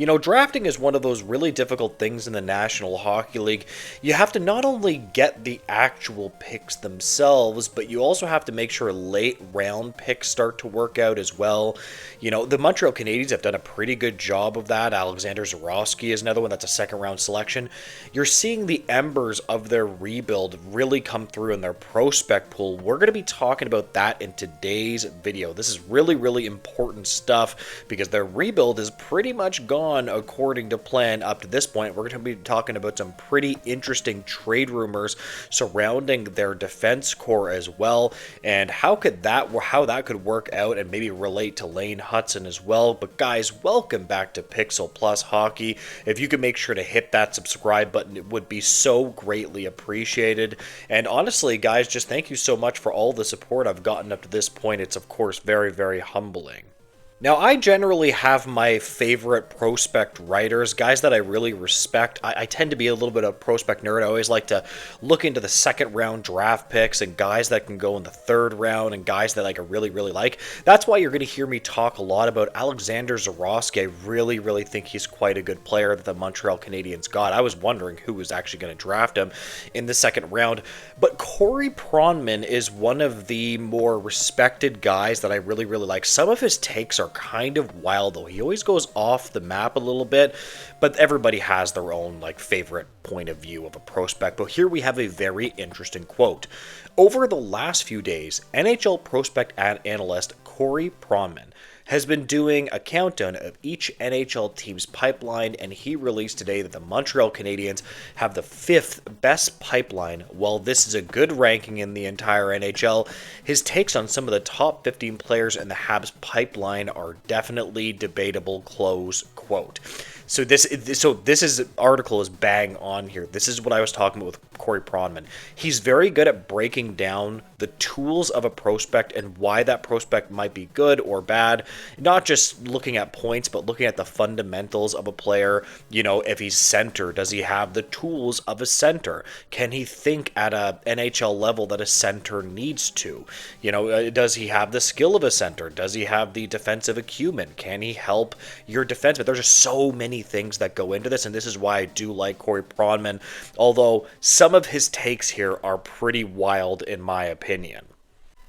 Drafting is one of those really difficult things in the National Hockey League. You have to not only get the actual picks themselves, but you also have to make sure late round picks start to work out as well. The Montreal Canadiens have done a pretty good job of that. Alexander Zurowski is another one that's a second round selection. You're seeing the embers of their rebuild really come through in their prospect pool. We're going to be talking about that in today's video. This is really, really important stuff because their rebuild is pretty much gone according to plan up to this point. We're going to be talking about some pretty interesting trade rumors surrounding their defense core as well, and how that could work out and maybe relate to Lane Hutson as well. But guys, welcome back to Pixel Plus Hockey. If you could make sure to hit that subscribe button, it would be so greatly appreciated. And honestly, guys, just thank you so much for all the support I've gotten up to this point. It's of course very, very humbling. Now, I generally have my favorite prospect writers, guys that I really respect. I tend to be a little bit of a prospect nerd. I always like to look into the second round draft picks and guys that can go in the third round and guys that I really, really like. That's why you're going to hear me talk a lot about Alexander Zurowski. I really, really think he's quite a good player that the Montreal Canadiens got. I was wondering who was actually going to draft him in the second round. But Corey Pronman is one of the more respected guys that I really, really like. Some of his takes are kind of wild, though. He always goes off the map a little bit, but everybody has their own favorite point of view of a prospect. But here we have a very interesting quote. Over the last few days, NHL prospect analyst Corey Pronman has been doing a countdown of each NHL team's pipeline, and he released today that the Montreal Canadiens have the 5th best pipeline. While this is a good ranking in the entire NHL, his takes on some of the top 15 players in the Habs pipeline are definitely debatable, close quote. So this article is bang on here. This is what I was talking about with Corey Pronman. He's very good at breaking down the tools of a prospect and why that prospect might be good or bad. Not just looking at points, but looking at the fundamentals of a player. If he's center, does he have the tools of a center? Can he think at a NHL level that a center needs to? Does he have the skill of a center? Does he have the defensive acumen? Can he help your defenseman? There's just so many things that go into this, and this is why I do like Corey Pronman, although some of his takes here are pretty wild in my opinion.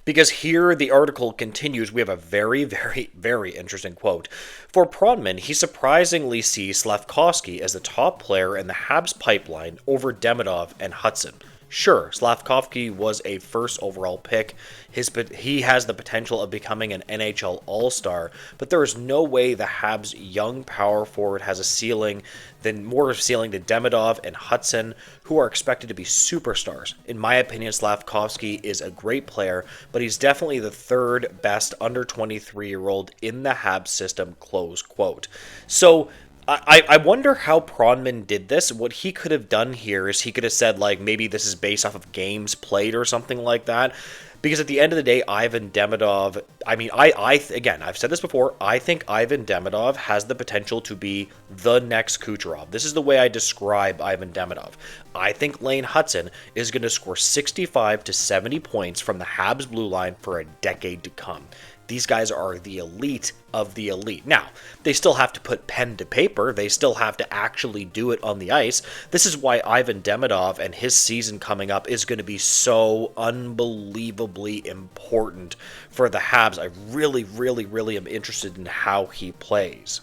Because here the article continues, we have a very, very, very interesting quote. For Pronman, he surprisingly sees Slafkovsky as the top player in the Habs pipeline over Demidov and Hutson. Sure, Slafkovsky was a first overall pick. He has the potential of becoming an NHL All-Star, but there is no way the Habs' young power forward has more of a ceiling than Demidov and Hutson, who are expected to be superstars. In my opinion, Slafkovsky is a great player, but he's definitely the third best under 23-year-old in the Habs system, close quote. So I wonder how Pronman did this. What he could have done here is he could have said, maybe this is based off of games played or something like that. Because at the end of the day, Ivan Demidov, again, I've said this before, I think Ivan Demidov has the potential to be the next Kucherov. This is the way I describe Ivan Demidov. I think Lane Hutson is going to score 65 to 70 points from the Habs blue line for a decade to come. These guys are the elite of the elite. Now, they still have to put pen to paper. They still have to actually do it on the ice. This is why Ivan Demidov and his season coming up is going to be so unbelievably important for the Habs. I really, really, really am interested in how he plays.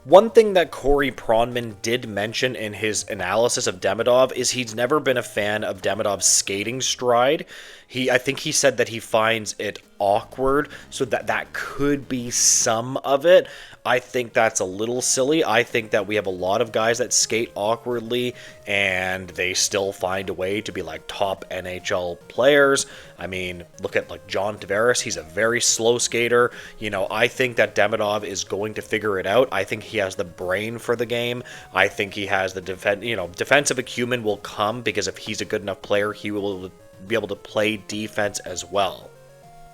One thing that Corey Pronman did mention in his analysis of Demidov is he's never been a fan of Demidov's skating stride. I think he said that he finds it awkward, so that could be some of it. I think that's a little silly. I think that we have a lot of guys that skate awkwardly and they still find a way to be top NHL players. I mean, look at John Tavares. He's a very slow skater. I think that Demidov is going to figure it out. I think he has the brain for the game. I think he has the defensive acumen will come because if he's a good enough player, he will be able to play defense as well.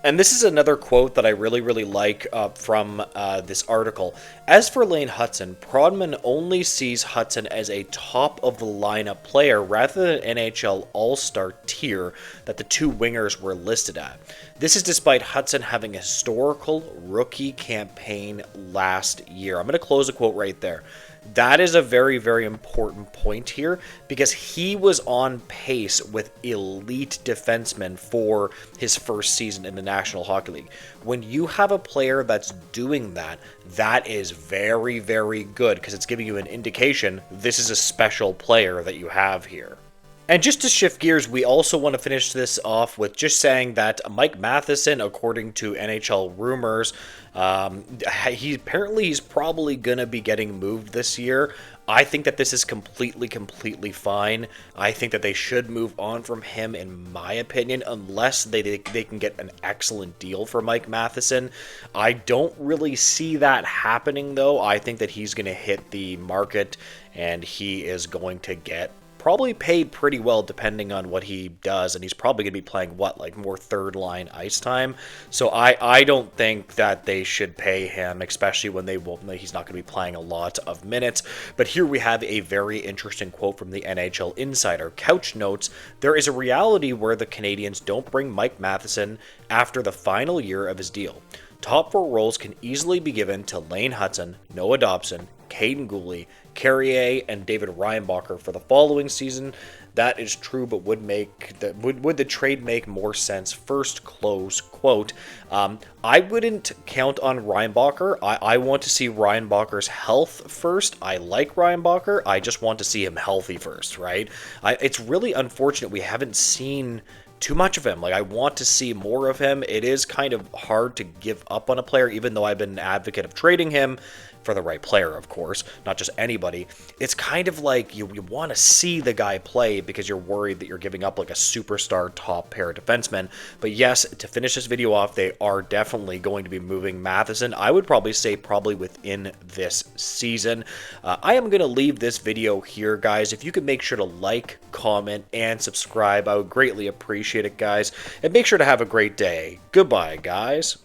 And this is another quote that I really, really like from this article. As for Lane Hutson, Pronman only sees Hutson as a top-of-the-lineup player rather than NHL All-Star tier that the two wingers were listed at. This is despite Hutson having a historical rookie campaign last year. I'm going to close the quote right there. That is a very, very important point here because he was on pace with elite defensemen for his first season in the National Hockey League. When you have a player that's doing that, that is very, very good because it's giving you an indication this is a special player that you have here. And just to shift gears, we also want to finish this off with just saying that Mike Matheson, according to NHL rumors, he's probably going to be getting moved this year. I think that this is completely fine. I think that they should move on from him, in my opinion, unless they can get an excellent deal for Mike Matheson. I don't really see that happening, though. I think that he's going to hit the market, and he is going to get probably paid pretty well depending on what he does, and he's probably going to be playing more third line ice time. So I don't think that they should pay him, especially when he's not going to be playing a lot of minutes. But here we have a very interesting quote from the NHL Insider. Couch notes, there is a reality where the Canadiens don't bring Mike Matheson after the final year of his deal. Top 4 roles can easily be given to Lane Hutson, Noah Dobson, Caden Gooley, Carrier, and David Reinbacher for the following season. That is true, but would the trade make more sense first? Close quote. I wouldn't count on Reinbacher. I want to see Reinbacher's health first. I like Reinbacher. I just want to see him healthy first, right? It's really unfortunate we haven't seen too much of him. I want to see more of him. It is kind of hard to give up on a player, even though I've been an advocate of trading him for the right player, of course, not just anybody. It's kind of like you want to see the guy play because you're worried that you're giving up a superstar top pair defenseman. But yes, to finish this video off, they are definitely going to be moving Matheson. I would probably say within this season. I am going to leave this video here, guys. If you could make sure to like, comment, and subscribe, I would greatly appreciate it, guys. And make sure to have a great day. Goodbye, guys.